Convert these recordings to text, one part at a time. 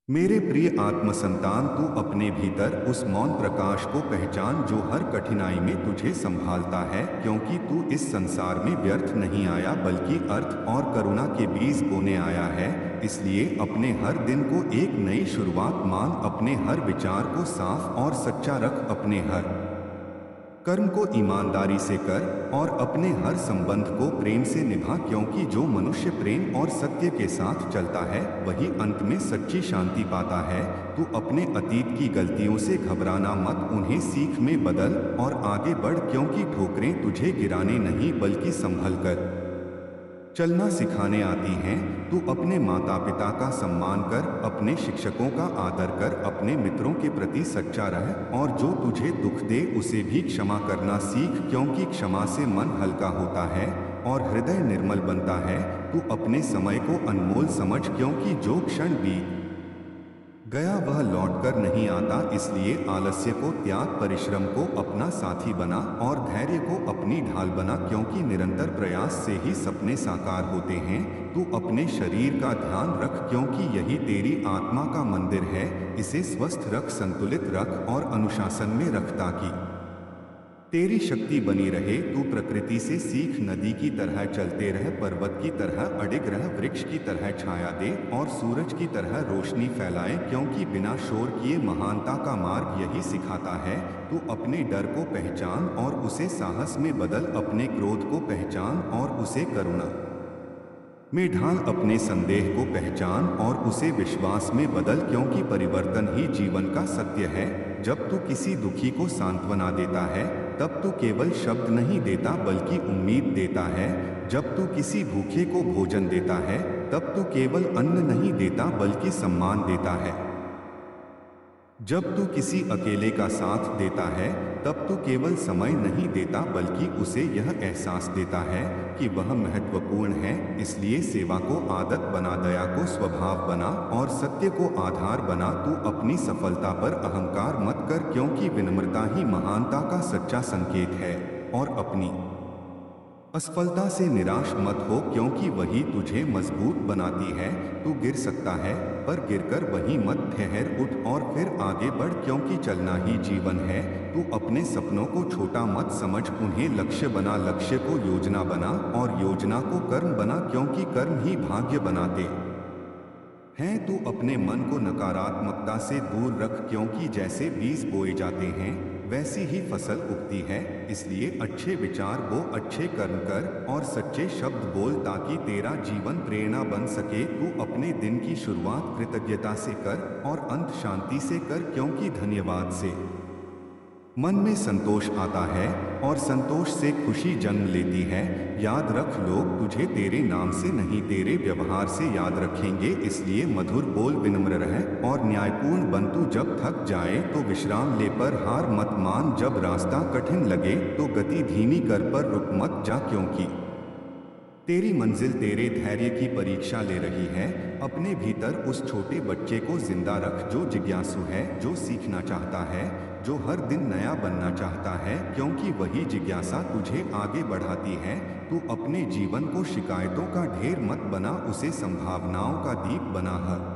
मेरे प्रिय आत्म संतान, तू अपने भीतर उस मौन प्रकाश को पहचान जो हर कठिनाई में तुझे संभालता है, क्योंकि तू इस संसार में व्यर्थ नहीं आया बल्कि अर्थ और करुणा के बीज बोने आया है। इसलिए अपने हर दिन को एक नई शुरुआत मान, अपने हर विचार को साफ और सच्चा रख, अपने हर कर्म को ईमानदारी से कर और अपने हर संबंध को प्रेम से निभा, क्योंकि जो मनुष्य प्रेम और सत्य के साथ चलता है वही अंत में सच्ची शांति पाता है। तू अपने अतीत की गलतियों से घबराना मत, उन्हें सीख में बदल और आगे बढ़, क्योंकि ठोकरें तुझे गिराने नहीं बल्कि संभल कर चलना सिखाने आती हैं। तू अपने माता पिता का सम्मान कर, अपने शिक्षकों का आदर कर, अपने मित्रों के प्रति सच्चा रह और जो तुझे दुख दे उसे भी क्षमा करना सीख, क्योंकि क्षमा से मन हल्का होता है और हृदय निर्मल बनता है। तू अपने समय को अनमोल समझ, क्योंकि जो क्षण बीत गया वह लौटकर नहीं आता। इसलिए आलस्य को त्याग, परिश्रम को अपना साथी बना और धैर्य को अपनी ढाल बना, क्योंकि निरंतर प्रयास से ही सपने साकार होते हैं। तू अपने शरीर का ध्यान रख, क्योंकि यही तेरी आत्मा का मंदिर है। इसे स्वस्थ रख, संतुलित रख और अनुशासन में रख, ताकि तेरी शक्ति बनी रहे। तू प्रकृति से सीख, नदी की तरह चलते रह, पर्वत की तरह अडिग रह, वृक्ष की तरह छाया दे और सूरज की तरह रोशनी फैलाए, क्योंकि बिना शोर किए महानता का मार्ग यही सिखाता है। तू अपने डर को पहचान और उसे साहस में बदल, अपने क्रोध को पहचान और उसे करुणा में ढाल, अपने संदेह को पहचान और उसे विश्वास में बदल, क्योंकि परिवर्तन ही जीवन का सत्य है। जब तू किसी दुखी को सांत्वना देता है तब तू केवल शब्द नहीं देता बल्कि उम्मीद देता है। जब तू किसी भूखे को भोजन देता है तब तू केवल अन्न नहीं देता बल्कि सम्मान देता है। जब तू किसी अकेले का साथ देता है तब तू केवल समय नहीं देता बल्कि उसे यह एहसास देता है कि वह महत्वपूर्ण है। इसलिए सेवा को आदत बना, दया को स्वभाव बना और सत्य को आधार बना। तू अपनी सफलता पर अहंकार मत कर, क्योंकि विनम्रता ही महानता का सच्चा संकेत है। और अपनी असफलता से निराश मत हो, क्योंकि वही तुझे मजबूत बनाती है। तू गिर सकता है पर गिरकर वहीं मत ठहर, उठ और फिर आगे बढ़, क्योंकि चलना ही जीवन है। तू अपने सपनों को छोटा मत समझ, उन्हें लक्ष्य बना, लक्ष्य को योजना बना और योजना को कर्म बना, क्योंकि कर्म ही भाग्य बनाते हैं। तू अपने मन को नकारात्मकता से दूर रख, क्योंकि जैसे बीज बोए जाते हैं वैसी ही फसल उगती है। इसलिए अच्छे विचार बो, अच्छे कर्म कर और सच्चे शब्द बोल, ताकि तेरा जीवन प्रेरणा बन सके। तू अपने दिन की शुरुआत कृतज्ञता से कर और अंत शांति से कर, क्योंकि धन्यवाद से मन में संतोष आता है और संतोष से खुशी जन्म लेती है। याद रख, लोग तुझे तेरे नाम से नहीं तेरे व्यवहार से याद रखेंगे। इसलिए मधुर बोल, विनम्र रह और न्यायपूर्ण बन। तू जब थक जाए तो विश्राम ले, पर हार मत मान। जब रास्ता कठिन लगे तो गति धीमी कर, पर रुक मत जा, क्योंकि तेरी मंजिल तेरे धैर्य की परीक्षा ले रही है। अपने भीतर उस छोटे बच्चे को जिंदा रख जो जिज्ञासु है, जो सीखना चाहता है, जो हर दिन नया बनना चाहता है, क्योंकि वही जिज्ञासा तुझे आगे बढ़ाती है। तू अपने जीवन को शिकायतों का ढेर मत बना, उसे संभावनाओं का दीप बना। हर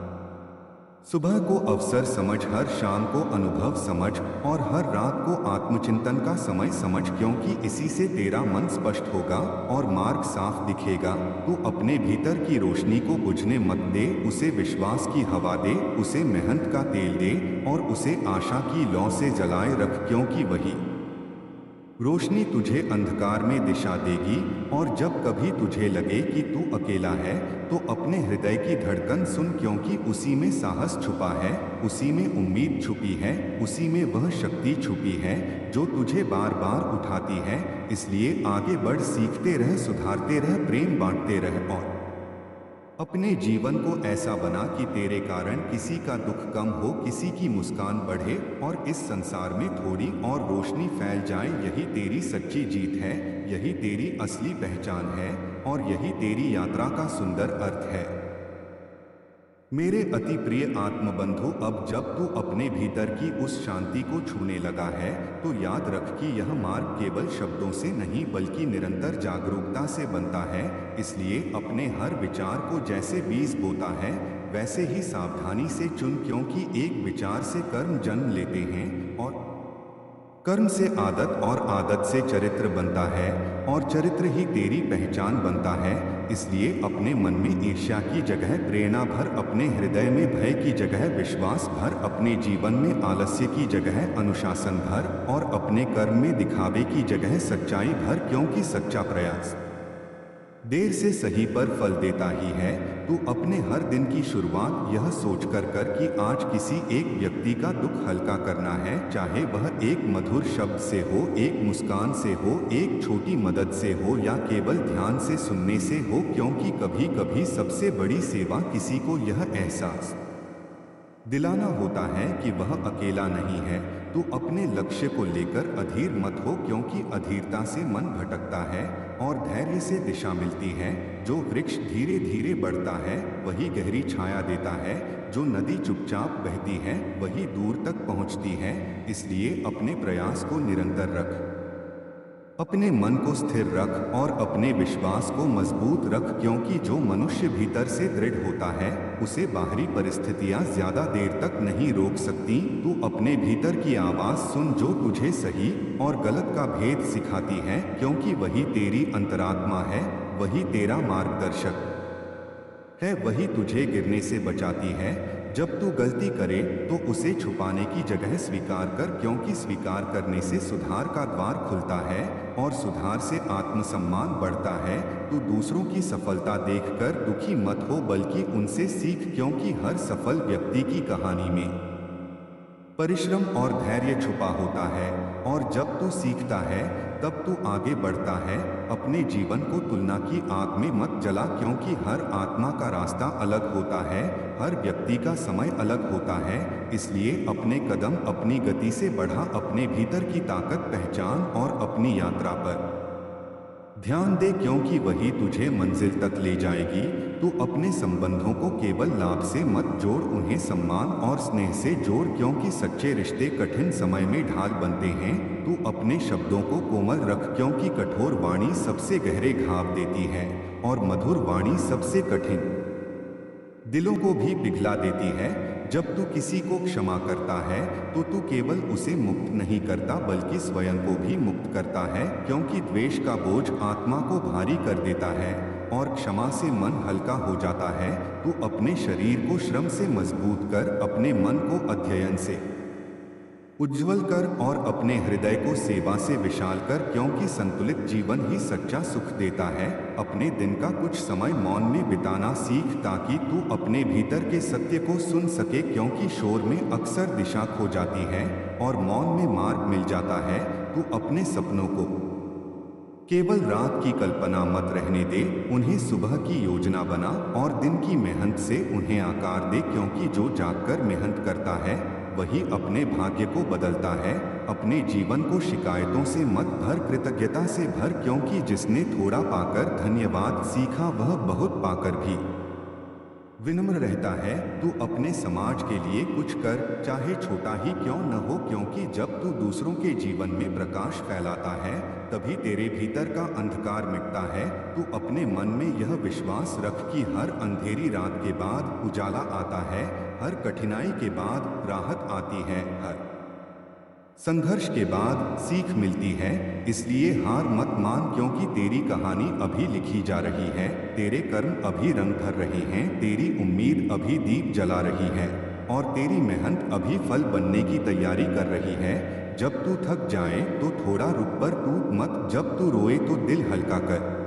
सुबह को अवसर समझ, हर शाम को अनुभव समझ और हर रात को आत्मचिंतन का समय समझ, क्योंकि इसी से तेरा मन स्पष्ट होगा और मार्ग साफ दिखेगा। तू अपने भीतर की रोशनी को बुझने मत दे, उसे विश्वास की हवा दे, उसे मेहनत का तेल दे और उसे आशा की लौ से जलाए रख, क्योंकि वही रोशनी तुझे अंधकार में दिशा देगी। और जब कभी तुझे लगे कि तू अकेला है तो अपने हृदय की धड़कन सुन, क्योंकि उसी में साहस छुपा है, उसी में उम्मीद छुपी है, उसी में वह शक्ति छुपी है जो तुझे बार बार उठाती है। इसलिए आगे बढ़, सीखते रह, सुधारते रह, प्रेम बांटते रह और अपने जीवन को ऐसा बना कि तेरे कारण किसी का दुख कम हो, किसी की मुस्कान बढ़े और इस संसार में थोड़ी और रोशनी फैल जाए। यही तेरी सच्ची जीत है, यही तेरी असली पहचान है और यही तेरी यात्रा का सुंदर अर्थ है। मेरे अति प्रिय आत्मबंधु, अब जब तू अपने भीतर की उस शांति को छूने लगा है तो याद रख कि यह मार्ग केवल शब्दों से नहीं बल्कि निरंतर जागरूकता से बनता है। इसलिए अपने हर विचार को जैसे बीज बोता है वैसे ही सावधानी से चुन, क्योंकि एक विचार से कर्म जन्म लेते हैं और कर्म से आदत और आदत से चरित्र बनता है और चरित्र ही तेरी पहचान बनता है। इसलिए अपने मन में ईर्ष्या की जगह प्रेरणा भर, अपने हृदय में भय की जगह विश्वास भर, अपने जीवन में आलस्य की जगह अनुशासन भर और अपने कर्म में दिखावे की जगह सच्चाई भर, क्योंकि सच्चा प्रयास देर से सही पर फल देता ही है। तू अपने हर दिन की शुरुआत यह सोचकर कर कि आज किसी एक व्यक्ति का दुख हल्का करना है, चाहे वह एक मधुर शब्द से हो, एक मुस्कान से हो, एक छोटी मदद से हो या केवल ध्यान से सुनने से हो, क्योंकि कभी कभी सबसे बड़ी सेवा किसी को यह एहसास दिलाना होता है कि वह अकेला नहीं है। तू अपने लक्ष्य को लेकर अधीर मत हो, क्योंकि अधीरता से मन भटकता है और धैर्य से दिशा मिलती है। जो वृक्ष धीरे धीरे बढ़ता है वही गहरी छाया देता है, जो नदी चुपचाप बहती है वही दूर तक पहुंचती है। इसलिए अपने प्रयास को निरंतर रख, अपने मन को स्थिर रख और अपने विश्वास को मजबूत रख, क्योंकि जो मनुष्य भीतर से दृढ़ होता है उसे बाहरी परिस्थितियां ज्यादा देर तक नहीं रोक सकती। तू अपने भीतर की आवाज सुन जो तुझे सही और गलत का भेद सिखाती है, क्योंकि वही तेरी अंतरात्मा है, वही तेरा मार्गदर्शक है, वही तुझे गिरने से बचाती है। जब तू गलती करे तो उसे छुपाने की जगह स्वीकार कर, क्योंकि स्वीकार करने से सुधार का द्वार खुलता है और सुधार से आत्मसम्मान बढ़ता है। तू दूसरों की सफलता देखकर दुखी मत हो, बल्कि उनसे सीख, क्योंकि हर सफल व्यक्ति की कहानी में परिश्रम और धैर्य छुपा होता है। और जब तू सीखता है तब तू आगे बढ़ता है। अपने जीवन को तुलना की आग में मत जला, क्योंकि हर आत्मा का रास्ता अलग होता है, हर व्यक्ति का समय अलग होता है। इसलिए अपने कदम अपनी गति से बढ़ा, अपने भीतर की ताकत पहचान और अपनी यात्रा पर ध्यान दे, क्योंकि वही तुझे मंजिल तक ले जाएगी। तू अपने संबंधों को केवल लाभ से मत जोड़, उन्हें सम्मान और स्नेह से जोड़, क्योंकि सच्चे रिश्ते कठिन समय में ढाल बनते हैं। तू अपने शब्दों को कोमल रख, क्योंकि कठोर वाणी सबसे गहरे घाव देती है और मधुर वाणी सबसे कठिन दिलों को भी पिघला देती है। जब तू किसी को क्षमा करता है तो तू केवल उसे मुक्त नहीं करता बल्कि स्वयं को भी मुक्त करता है, क्योंकि द्वेष का बोझ आत्मा को भारी कर देता है और क्षमा से मन हल्का हो जाता है। तू अपने शरीर को श्रम से मजबूत कर, अपने मन को अध्ययन से उज्ज्वल कर और अपने हृदय को सेवा से विशाल कर, क्योंकि संतुलित जीवन ही सच्चा सुख देता है। अपने दिन का कुछ समय मौन में बिताना सीख, ताकि तू अपने भीतर के सत्य को सुन सके, क्योंकि शोर में अक्सर दिशा खो जाती है और मौन में मार्ग मिल जाता है। तू अपने सपनों को केवल रात की कल्पना मत रहने दे, उन्हें सुबह की योजना बना और दिन की मेहनत से उन्हें आकार दे, क्योंकि जो जागकर मेहनत करता है वही अपने भाग्य को बदलता है। अपने जीवन को शिकायतों से मत भर, कृतज्ञता से भर, क्योंकि जिसने थोड़ा पाकर धन्यवाद सीखा वह बहुत पाकर भी विनम्र रहता है। तू अपने समाज के लिए कुछ कर, चाहे छोटा ही क्यों न हो, क्योंकि जब तू दूसरों के जीवन में प्रकाश फैलाता है तभी तेरे भीतर का अंधकार मिटता है। तू अपने मन में यह विश्वास रख कि हर अंधेरी रात के बाद उजाला आता है, हर कठिनाई के बाद राहत आती है, हर संघर्ष के बाद सीख मिलती है। इसलिए हार मत मान, क्योंकि तेरी कहानी अभी लिखी जा रही है, तेरे कर्म अभी रंग भर रहे हैं, तेरी उम्मीद अभी दीप जला रही है और तेरी मेहनत अभी फल बनने की तैयारी कर रही है। जब तू थक जाए तो थोड़ा रुक, पर टूट मत, जब तू रोए तो दिल हल्का कर,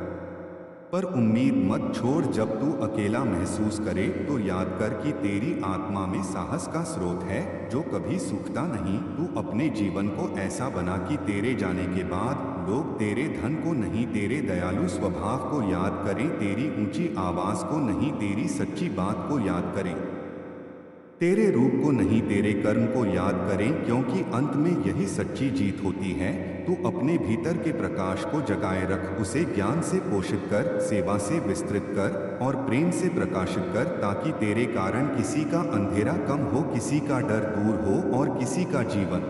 पर उम्मीद मत छोड़। जब तू अकेला महसूस करे तो याद कर कि तेरी आत्मा में साहस का स्रोत है जो कभी सूखता नहीं। तू अपने जीवन को ऐसा बना कि तेरे जाने के बाद लोग तेरे धन को नहीं, तेरे दयालु स्वभाव को याद करें, तेरी ऊंची आवाज को नहीं, तेरी सच्ची बात को याद करें, तेरे रूप को नहीं, तेरे कर्म को याद करें, क्योंकि अंत में यही सच्ची जीत होती है। तू अपने भीतर के प्रकाश को जगाए रख, उसे ज्ञान से पोषित कर, सेवा से विस्तृत कर और प्रेम से प्रकाशित कर, ताकि तेरे कारण किसी का अंधेरा कम हो, किसी का डर दूर हो और किसी का जीवन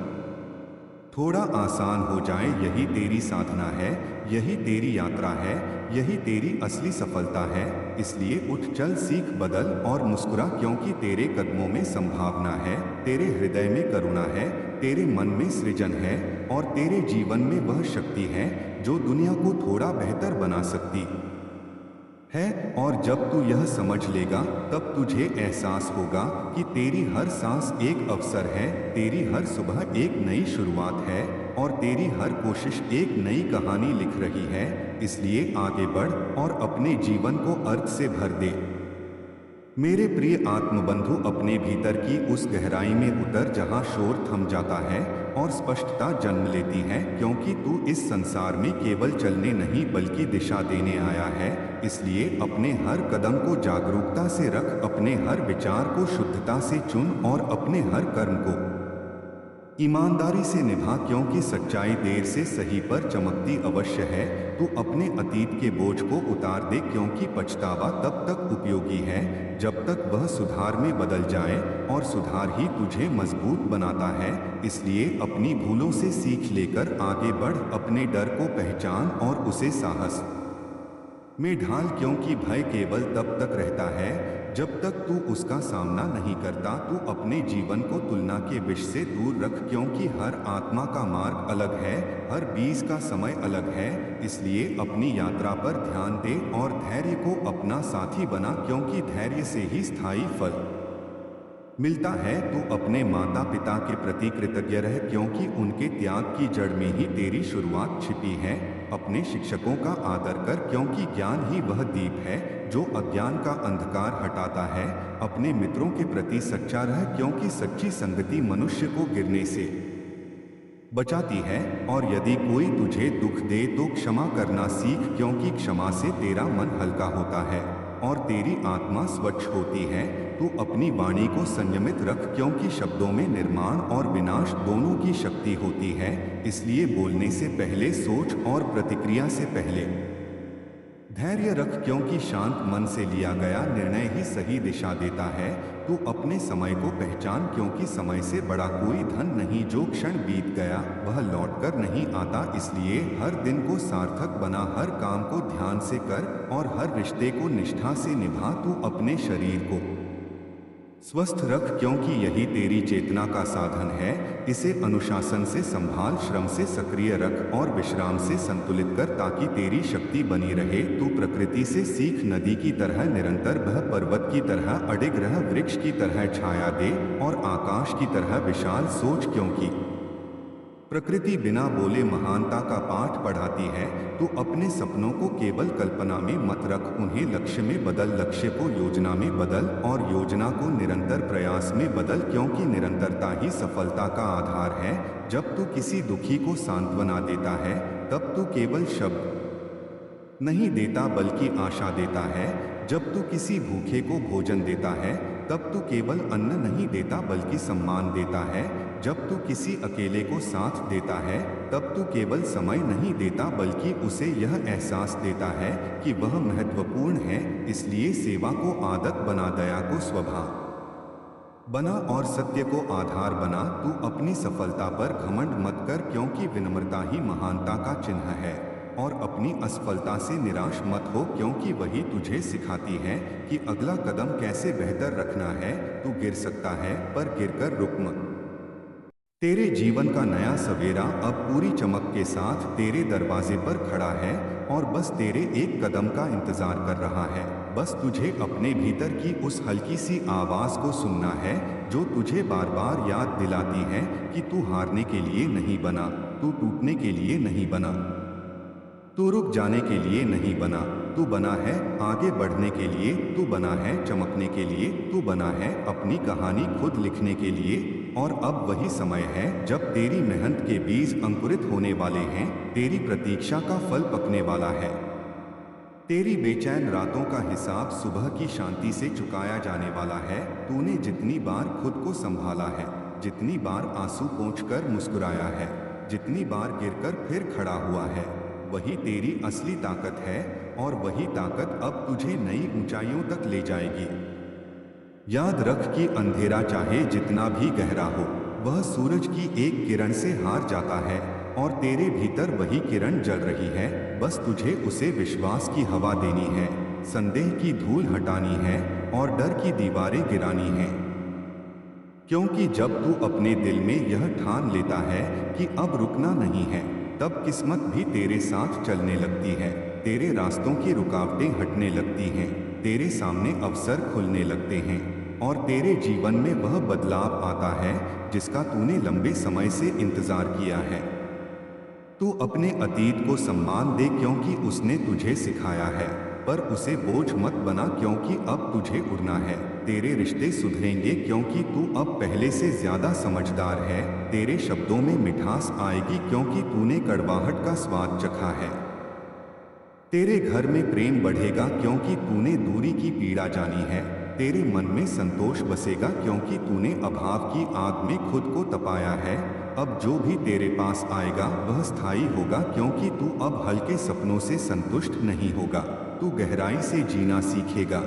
थोड़ा आसान हो जाए, यही तेरी साधना है, यही तेरी यात्रा है, यही तेरी असली सफलता है। इसलिए उठ, चल, सीख, बदल और मुस्कुरा, क्योंकि तेरे कदमों में संभावना है, तेरे हृदय में करुणा है, तेरे मन में सृजन है और तेरे जीवन में वह शक्ति है जो दुनिया को थोड़ा बेहतर बना सकती है। और जब तू यह समझ लेगा, तब तुझे एहसास होगा कि तेरी हर सांस एक अवसर है, तेरी हर सुबह एक नई शुरुआत है और तेरी हर कोशिश एक नई कहानी लिख रही है। इसलिए आगे बढ़ और अपने जीवन को अर्थ से भर दे। मेरे प्रिय आत्मबंधु, अपने भीतर की उस गहराई में उतर जहां शोर थम जाता है और स्पष्टता जन्म लेती है, क्योंकि तू इस संसार में केवल चलने नहीं बल्कि दिशा देने आया है। इसलिए अपने हर कदम को जागरूकता से रख, अपने हर विचार को शुद्धता से चुन और अपने हर कर्म को ईमानदारी से निभा, क्योंकि सच्चाई देर से सही पर चमकती अवश्य है। तू अपने अतीत के बोझ को उतार दे, क्योंकि पछतावा तब तक उपयोगी है जब तक वह सुधार में बदल जाए और सुधार ही तुझे मजबूत बनाता है। इसलिए अपनी भूलों से सीख लेकर आगे बढ़, अपने डर को पहचान और उसे साहस में ढाल, क्योंकि भय केवल तब तक रहता है जब तक तू उसका सामना नहीं करता। तू अपने जीवन को तुलना के विष से दूर रख, क्योंकि हर आत्मा का मार्ग अलग है, हर बीज का समय अलग है। इसलिए अपनी यात्रा पर ध्यान दे और धैर्य को अपना साथी बना, क्योंकि धैर्य से ही स्थायी फल मिलता है। तू अपने माता पिता के प्रति कृतज्ञ रह, क्योंकि उनके त्याग की जड़ में ही तेरी शुरुआत छिपी है। अपने शिक्षकों का आदर कर, क्योंकि ज्ञान ही वह दीप है जो अज्ञान का अंधकार हटाता है। अपने मित्रों के प्रति सच्चा रह, क्योंकि सच्ची संगति मनुष्य को गिरने से बचाती है। और यदि कोई तुझे दुख दे तो क्षमा करना सीख, क्योंकि क्षमा से तेरा मन हल्का होता है और तेरी आत्मा स्वच्छ होती है। तू अपनी वाणी को संयमित रख, क्योंकि शब्दों में निर्माण और विनाश दोनों की शक्ति होती है। इसलिए बोलने से पहले सोच और प्रतिक्रिया से पहले धैर्य रख, क्योंकि शांत मन से लिया गया निर्णय ही सही दिशा देता है। तू अपने समय को पहचान, क्योंकि समय से बड़ा कोई धन नहीं। जो क्षण बीत गया वह लौटकर नहीं आता। इसलिए हर दिन को सार्थक बना, हर काम को ध्यान से कर और हर रिश्ते को निष्ठा से निभा। तू अपने शरीर को स्वस्थ रख, क्योंकि यही तेरी चेतना का साधन है। इसे अनुशासन से संभाल, श्रम से सक्रिय रख और विश्राम से संतुलित कर, ताकि तेरी शक्ति बनी रहे। तू प्रकृति से सीख, नदी की तरह निरंतर बह, पर्वत की तरह अडिग रह, वृक्ष की तरह छाया दे और आकाश की तरह विशाल सोच, क्योंकि प्रकृति बिना बोले महानता का पाठ पढ़ाती है। तू अपने सपनों को केवल कल्पना में मत रख, उन्हें लक्ष्य में बदल, लक्ष्य को योजना में बदल और योजना को निरंतर प्रयास में बदल, क्योंकि निरंतरता ही सफलता का आधार है। जब तू किसी दुखी को सांत्वना देता है, तब तू केवल शब्द नहीं देता बल्कि आशा देता है। जब तू किसी भूखे को भोजन देता है, तब तू केवल अन्न नहीं देता बल्कि सम्मान देता है। जब तू किसी अकेले को साथ देता है, तब तू केवल समय नहीं देता बल्कि उसे यह एहसास देता है कि वह महत्वपूर्ण है। इसलिए सेवा को आदत बना, दया को स्वभाव बना और सत्य को आधार बना। तू अपनी सफलता पर घमंड मत कर, क्योंकि विनम्रता ही महानता का चिन्ह है। और अपनी असफलता से निराश मत हो, क्योंकि वही तुझे सिखाती है कि अगला कदम कैसे बेहतर रखना है। तू गिर सकता है पर गिरकर रुक मत। तेरे जीवन का नया सवेरा अब पूरी चमक के साथ तेरे दरवाजे पर खड़ा है और बस तेरे एक कदम का इंतजार कर रहा है। बस तुझे अपने भीतर की उस हल्की सी आवाज को सुनना है जो तुझे बार बार याद दिलाती है कि तू हारने के लिए नहीं बना, तू टूटने के लिए नहीं बना, तू रुक जाने के लिए नहीं बना। तू बना है आगे बढ़ने के लिए, तू बना है चमकने के लिए, तू बना है अपनी कहानी खुद लिखने के लिए। और अब वही समय है जब तेरी मेहनत के बीज अंकुरित होने वाले हैं, तेरी प्रतीक्षा का फल पकने वाला है। तेरी बेचैन रातों का हिसाब सुबह की शांति से चुकाया जाने वाला है। तूने जितनी बार खुद को संभाला है, जितनी बार आंसू पोंछकर मुस्कुराया है, जितनी बार गिरकर फिर खड़ा हुआ है, वही तेरी असली ताकत है। और वही ताकत अब तुझे नई ऊंचाइयों तक ले जाएगी। याद रख कि अंधेरा चाहे जितना भी गहरा हो, वह सूरज की एक किरण से हार जाता है और तेरे भीतर वही किरण जल रही है। बस तुझे उसे विश्वास की हवा देनी है, संदेह की धूल हटानी है और डर की दीवारें गिरानी है। क्योंकि जब तू अपने दिल में यह ठान लेता है कि अब रुकना नहीं है, तब किस्मत भी तेरे साथ चलने लगती है। तेरे रास्तों की रुकावटें हटने लगती हैं, तेरे सामने अवसर खुलने लगते हैं और तेरे जीवन में वह बदलाव आता है जिसका तूने लंबे समय से इंतजार किया है। तू अपने अतीत को सम्मान दे क्योंकि उसने तुझे सिखाया है, पर उसे बोझ मत बना क्योंकि अब तुझे उड़ना है। तेरे रिश्ते सुधरेंगे क्योंकि तू अब पहले से ज्यादा समझदार है। तेरे शब्दों में मिठास आएगी क्योंकि तूने कड़वाहट का स्वाद चखा है। तेरे घर में प्रेम बढ़ेगा क्योंकि तूने दूरी की पीड़ा जानी है। तेरे मन में संतोष बसेगा क्योंकि तूने अभाव की आग में खुद को तपाया है। अब जो भी तेरे पास आएगा वह स्थायी होगा क्योंकि तू अब हल्के सपनों से संतुष्ट नहीं होगा। तू गहराई से जीना सीखेगा,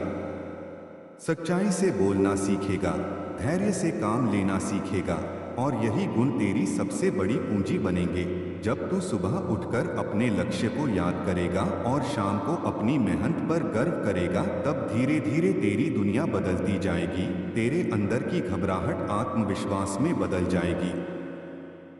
सच्चाई से बोलना सीखेगा, धैर्य से काम लेना सीखेगा और यही गुण तेरी सबसे बड़ी पूंजी बनेंगे। जब तू सुबह उठकर अपने लक्ष्य को याद करेगा और शाम को अपनी मेहनत पर गर्व करेगा, तब धीरे धीरे तेरी दुनिया बदलती जाएगी। तेरे अंदर की घबराहट आत्मविश्वास में बदल जाएगी,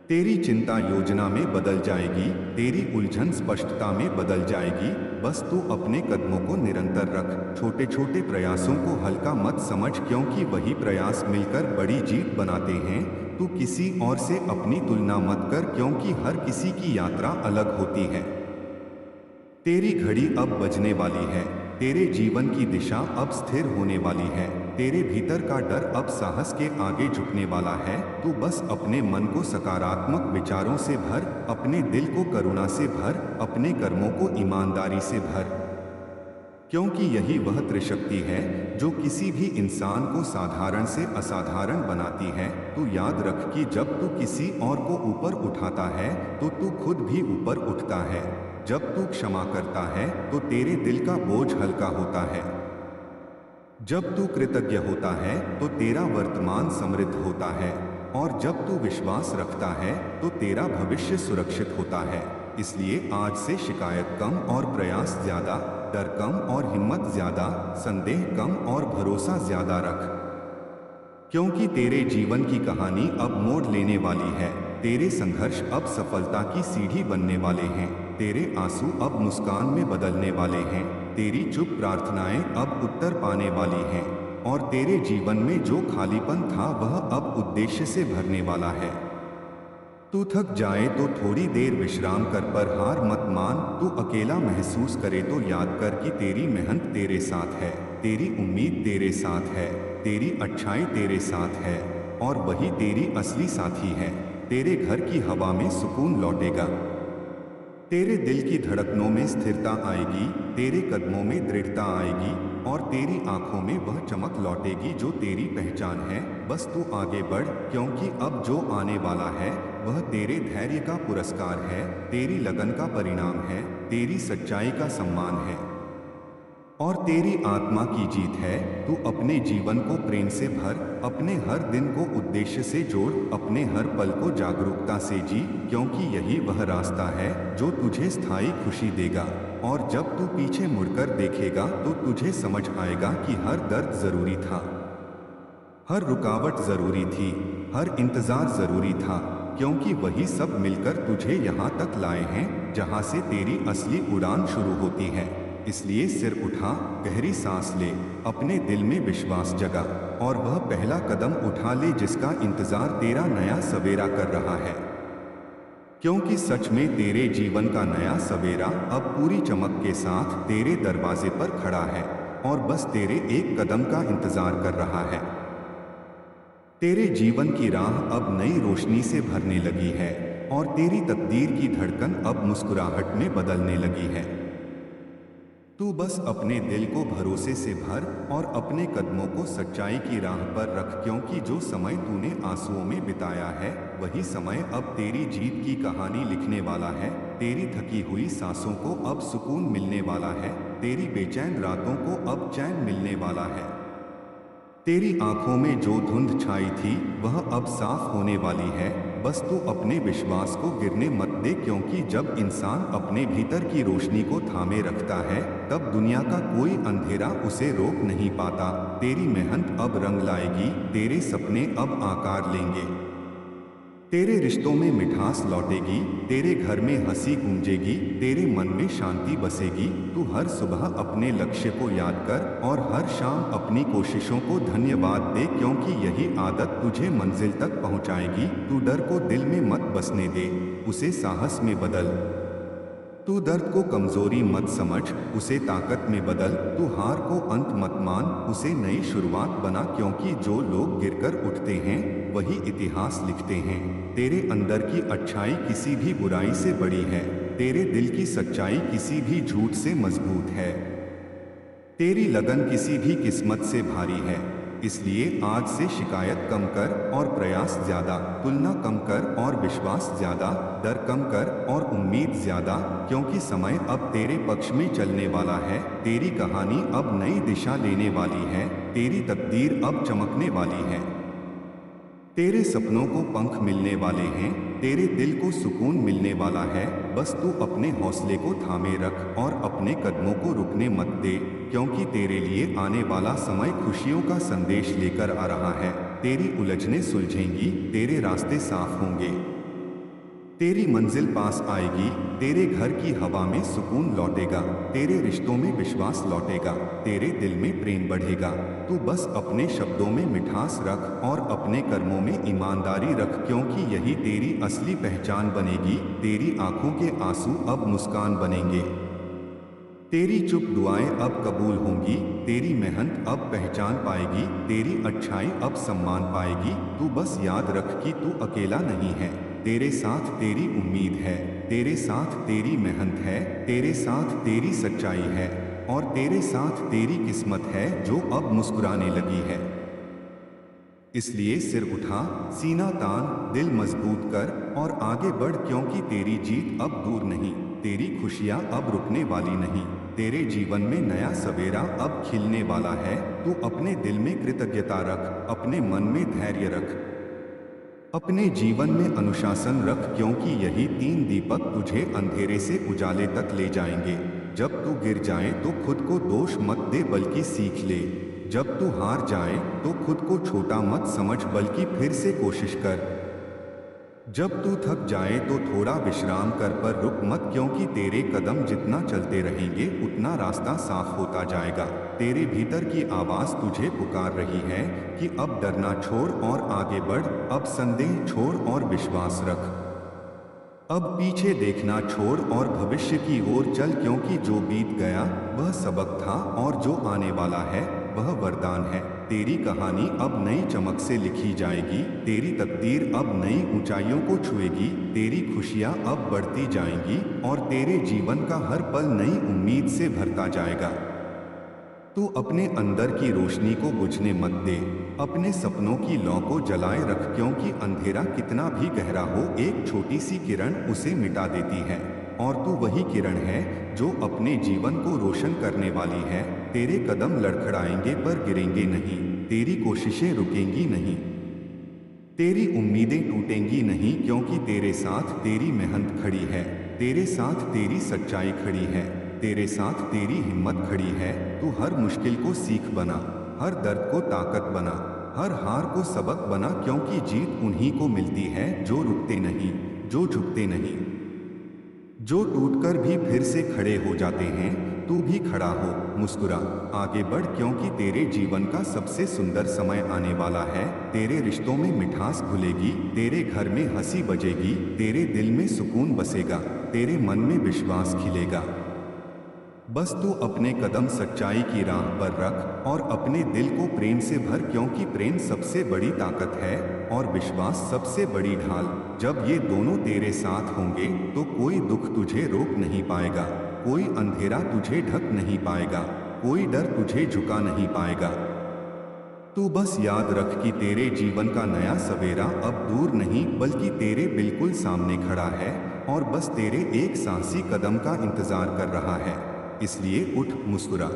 तेरी चिंता योजना में बदल जाएगी, तेरी उलझन स्पष्टता में बदल जाएगी। बस तू अपने कदमों को निरंतर रख, छोटे छोटे प्रयासों को हल्का मत समझ क्योंकि वही प्रयास मिलकर बड़ी जीत बनाते हैं। तू किसी और से अपनी तुलना मत कर क्योंकि हर किसी की यात्रा अलग होती है। तेरी घड़ी अब बजने वाली है, तेरे जीवन की दिशा अब स्थिर होने वाली है। तेरे भीतर का डर अब साहस के आगे झुकने वाला है। तू बस अपने मन को सकारात्मक विचारों से भर, अपने दिल को करुणा से भर, अपने कर्मों को ईमानदारी से भर, क्योंकि यही वह त्रिशक्ति है जो किसी भी इंसान को साधारण से असाधारण बनाती है। तू याद रख कि जब तू किसी और को ऊपर उठाता है तो तू खुद भी ऊपर उठता है। जब तू क्षमा करता है तो तेरे दिल का बोझ हल्का होता है। जब तू कृतज्ञ होता है तो तेरा वर्तमान समृद्ध होता है और जब तू विश्वास रखता है तो तेरा भविष्य सुरक्षित होता है। इसलिए आज से शिकायत कम और प्रयास ज्यादा, डर कम और हिम्मत ज्यादा, संदेह कम और भरोसा ज्यादा रख, क्योंकि तेरे जीवन की कहानी अब मोड़ लेने वाली है। तेरे संघर्ष अब सफलता की सीढ़ी बनने वाले हैं, तेरे आंसू अब मुस्कान में बदलने वाले हैं, तेरी चुप प्रार्थनाएं अब उत्तर पाने वाली हैं और तेरे जीवन में जो खालीपन था वह अब उद्देश्य से भरने वाला है। तू थक जाए तो थोड़ी देर विश्राम कर, पर हार मत मान। तू अकेला महसूस करे तो याद कर कि तेरी मेहनत तेरे साथ है, तेरी उम्मीद तेरे साथ है, तेरी अच्छाई तेरे साथ है और वही तेरी असली साथी है। तेरे घर की हवा में सुकून लौटेगा, तेरे दिल की धड़कनों में स्थिरता आएगी, तेरे कदमों में दृढ़ता आएगी और तेरी आंखों में वह चमक लौटेगी जो तेरी पहचान है। बस तू आगे बढ़ क्योंकि अब जो आने वाला है वह तेरे धैर्य का पुरस्कार है, तेरी लगन का परिणाम है, तेरी सच्चाई का सम्मान है और तेरी आत्मा की जीत है। तू अपने जीवन को प्रेम से भर, अपने हर दिन को उद्देश्य से जोड़, अपने हर पल को जागरूकता से जी, क्योंकि यही वह रास्ता है जो तुझे स्थायी खुशी देगा। और जब तू पीछे मुड़कर देखेगा तो तुझे समझ आएगा कि हर दर्द जरूरी था, हर रुकावट जरूरी थी, हर इंतजार जरूरी था, क्योंकि वही सब मिलकर तुझे यहाँ तक लाए हैं जहाँ से तेरी असली उड़ान शुरू होती है। इसलिए सिर उठा, गहरी सांस ले, अपने दिल में विश्वास जगा और वह पहला कदम उठा ले जिसका इंतजार तेरा नया सवेरा कर रहा है, क्योंकि सच में तेरे जीवन का नया सवेरा अब पूरी चमक के साथ तेरे दरवाजे पर खड़ा है और बस तेरे एक कदम का इंतजार कर रहा है। तेरे जीवन की राह अब नई रोशनी से भरने लगी है और तेरी तकदीर की धड़कन अब मुस्कुराहट में बदलने लगी है। तू बस अपने दिल को भरोसे से भर और अपने कदमों को सच्चाई की राह पर रख, क्योंकि जो समय तूने आंसुओं में बिताया है वही समय अब तेरी जीत की कहानी लिखने वाला है। तेरी थकी हुई सांसों को अब सुकून मिलने वाला है, तेरी बेचैन रातों को अब चैन मिलने वाला है। तेरी आंखों में जो धुंध छाई थी वह अब साफ होने वाली है। बस तू अपने विश्वास को गिरने मत दे, क्योंकि जब इंसान अपने भीतर की रोशनी को थामे रखता है तब दुनिया का कोई अंधेरा उसे रोक नहीं पाता। तेरी मेहनत अब रंग लाएगी, तेरे सपने अब आकार लेंगे, तेरे रिश्तों में मिठास लौटेगी, तेरे घर में हंसी गूंजेगी, तेरे मन में शांति बसेगी। तू हर सुबह अपने लक्ष्य को याद कर और हर शाम अपनी कोशिशों को धन्यवाद दे, क्योंकि यही आदत तुझे मंजिल तक पहुंचाएगी। तू डर को दिल में मत बसने दे, उसे साहस में बदल। तू दर्द को कमजोरी मत समझ, उसे ताकत में बदल। तू हार को अंत मत मान, उसे नई शुरुआत बना, क्योंकि जो लोग गिरकर उठते हैं वही इतिहास लिखते हैं। तेरे अंदर की अच्छाई किसी भी बुराई से बड़ी है, तेरे दिल की सच्चाई किसी भी झूठ से मजबूत है, तेरी लगन किसी भी किस्मत से भारी है। इसलिए आज से शिकायत कम कर और प्रयास ज्यादा, तुलना कम कर और विश्वास ज्यादा, डर कम कर और उम्मीद ज्यादा, क्योंकि समय अब तेरे पक्ष में चलने वाला है। तेरी कहानी अब नई दिशा लेने वाली है, तेरी तकदीर अब चमकने वाली है, तेरे सपनों को पंख मिलने वाले हैं, तेरे दिल को सुकून मिलने वाला है। बस तू अपने हौसले को थामे रख और अपने कदमों को रुकने मत दे, क्योंकि तेरे लिए आने वाला समय खुशियों का संदेश लेकर आ रहा है। तेरी उलझनें सुलझेंगी, तेरे रास्ते साफ होंगे, तेरी मंजिल पास आएगी, तेरे घर की हवा में सुकून लौटेगा, तेरे रिश्तों में विश्वास लौटेगा, तेरे दिल में प्रेम बढ़ेगा। तू बस अपने शब्दों में मिठास रख और अपने कर्मों में ईमानदारी रख, क्योंकि यही तेरी असली पहचान बनेगी। तेरी आंखों के आंसू अब मुस्कान बनेंगे, तेरी चुप दुआएं अब कबूल होंगी, तेरी मेहनत अब पहचान पाएगी, तेरी अच्छाई अब सम्मान पाएगी। तू बस याद रख कि तू अकेला नहीं है, तेरे साथ तेरी उम्मीद है, तेरे साथ तेरी मेहनत है, तेरे साथ तेरी सच्चाई है और तेरे साथ तेरी किस्मत है जो अब मुस्कुराने लगी है। इसलिए सिर उठा, सीना तान, दिल मजबूत कर और आगे बढ़, क्योंकि तेरी जीत अब दूर नहीं, तेरी खुशियां अब रुकने वाली नहीं, तेरे जीवन में नया सवेरा अब खिलने वाला है। तू अपने दिल में कृतज्ञता रख, अपने मन में धैर्य रख, अपने जीवन में अनुशासन रख, क्योंकि यही 3 दीपक तुझे अंधेरे से उजाले तक ले जाएंगे। जब तू गिर जाए तो खुद को दोष मत दे बल्कि सीख ले, जब तू हार जाए तो खुद को छोटा मत समझ बल्कि फिर से कोशिश कर, जब तू थक जाए तो थोड़ा विश्राम कर पर रुक मत, क्योंकि तेरे कदम जितना चलते रहेंगे उतना रास्ता साफ होता जाएगा। तेरे भीतर की आवाज तुझे पुकार रही है कि अब डरना छोड़ और आगे बढ़, अब संदेह छोड़ और विश्वास रख, अब पीछे देखना छोड़ और भविष्य की ओर चल, क्योंकि जो बीत गया वह सबक था और जो आने वाला है वह वरदान है। तेरी कहानी अब नई चमक से लिखी जाएगी, तेरी तकदीर अब नई ऊंचाइयों को छुएगी, तेरी खुशियां अब बढ़ती जाएंगी और तेरे जीवन का हर पल नई उम्मीद से भरता जाएगा। तू अपने अंदर की रोशनी को बुझने मत दे, अपने सपनों की लौ को जलाए रख, क्योंकि अंधेरा कितना भी गहरा हो एक छोटी सी किरण उसे मिटा देती है और तू वही किरण है जो अपने जीवन को रोशन करने वाली है। तेरे कदम लड़खड़ाएंगे पर गिरेंगे नहीं, तेरी कोशिशें रुकेंगी नहीं, तेरी उम्मीदें टूटेंगी नहीं, क्योंकि तेरे साथ तेरी मेहनत खड़ी है, तेरे साथ तेरी सच्चाई खड़ी है, तेरे साथ तेरी हिम्मत खड़ी है। तू हर मुश्किल को सीख बना, हर दर्द को ताकत बना, हर हार को सबक बना, क्योंकि जीत उन्हीं को मिलती है जो रुकते नहीं, जो झुकते नहीं, जो टूटकर भी फिर से खड़े हो जाते हैं। तू भी खड़ा हो, मुस्कुरा, आगे बढ़, क्योंकि तेरे जीवन का सबसे सुंदर समय आने वाला है। तेरे रिश्तों में मिठास घुलेगी, तेरे घर में हंसी बजेगी, तेरे दिल में सुकून बसेगा, तेरे मन में विश्वास खिलेगा। बस तू अपने कदम सच्चाई की राह पर रख और अपने दिल को प्रेम से भर, क्योंकि प्रेम सबसे बड़ी ताकत है और विश्वास सबसे बड़ी ढाल। जब ये दोनों तेरे साथ होंगे तो कोई दुख तुझे रोक नहीं पाएगा, कोई अंधेरा तुझे ढक नहीं पाएगा, कोई डर तुझे झुका नहीं पाएगा। तू बस याद रख कि तेरे जीवन का नया सवेरा अब दूर नहीं बल्कि तेरे बिल्कुल सामने खड़ा है और बस तेरे एक साहसी कदम का इंतजार कर रहा है। इसलिए उठ, मुस्कुरा,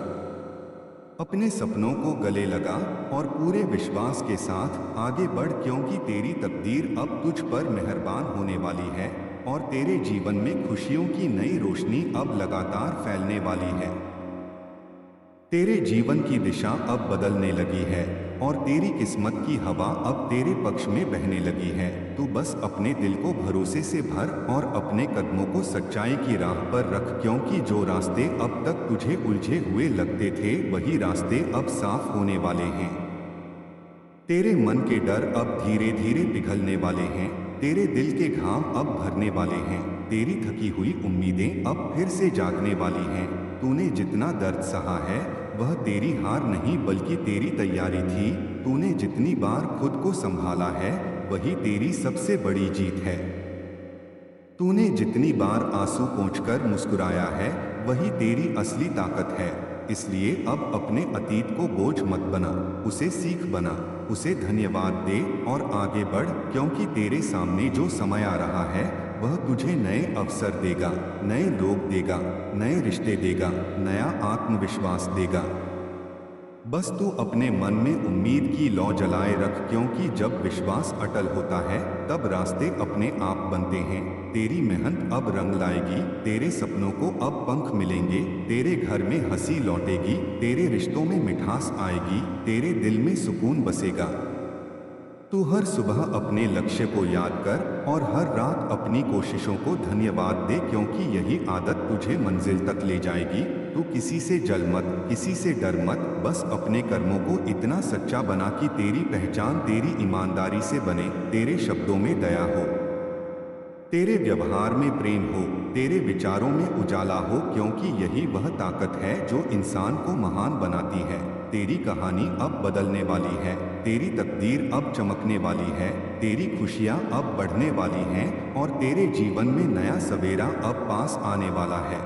अपने सपनों को गले लगा और पूरे विश्वास के साथ आगे बढ़, क्योंकि तेरी तकदीर अब तुझ पर मेहरबान होने वाली है और तेरे जीवन में खुशियों की नई रोशनी अब लगातार फैलने वाली है। तेरे जीवन की दिशा अब बदलने लगी है और तेरी किस्मत की हवा अब तेरे पक्ष में बहने लगी है। तू बस अपने दिल को भरोसे से भर और अपने कदमों को सच्चाई की राह पर रख, क्योंकि जो रास्ते अब तक तुझे उलझे हुए लगते थे वही रास्ते अब साफ होने वाले हैं। तेरे मन के डर अब धीरे धीरे पिघलने वाले हैं, तेरे दिल के घाम अब भरने वाले हैं, तेरी थकी हुई उम्मीदें अब फिर से जागने वाली हैं। तूने जितना दर्द सहा है वह तेरी हार नहीं बल्कि तेरी तैयारी थी। तूने जितनी बार खुद को संभाला है वही तेरी सबसे बड़ी जीत है। तूने जितनी बार आंसू पोंछकर मुस्कुराया है वही तेरी असली ताकत है। इसलिए अब अपने अतीत को बोझ मत बना, उसे सीख बना, उसे धन्यवाद दे और आगे बढ़, क्योंकि तेरे सामने जो समय आ रहा है वह तुझे नए अवसर देगा, नए लोग देगा, नए रिश्ते देगा, नया आत्मविश्वास देगा। बस तू अपने मन में उम्मीद की लौ जलाए रख, क्योंकि जब विश्वास अटल होता है तब रास्ते अपने आप बनते हैं। तेरी मेहनत अब रंग लाएगी, तेरे सपनों को अब पंख मिलेंगे, तेरे घर में हंसी लौटेगी, तेरे रिश्तों में मिठास आएगी, तेरे दिल में सुकून बसेगा। तू हर सुबह अपने लक्ष्य को याद कर और हर रात अपनी कोशिशों को धन्यवाद दे, क्योंकि यही आदत तुझे मंजिल तक ले जाएगी। तू किसी से जल मत, किसी से डर मत, बस अपने कर्मों को इतना सच्चा बना कि तेरी पहचान तेरी ईमानदारी से बने, तेरे शब्दों में दया हो, तेरे व्यवहार में प्रेम हो, तेरे विचारों में उजाला हो, क्योंकि यही वह ताकत है जो इंसान को महान बनाती है। तेरी कहानी अब बदलने वाली है, तेरी तकदीर अब चमकने वाली है, तेरी खुशियां अब बढ़ने वाली हैं और तेरे जीवन में नया सवेरा अब पास आने वाला है।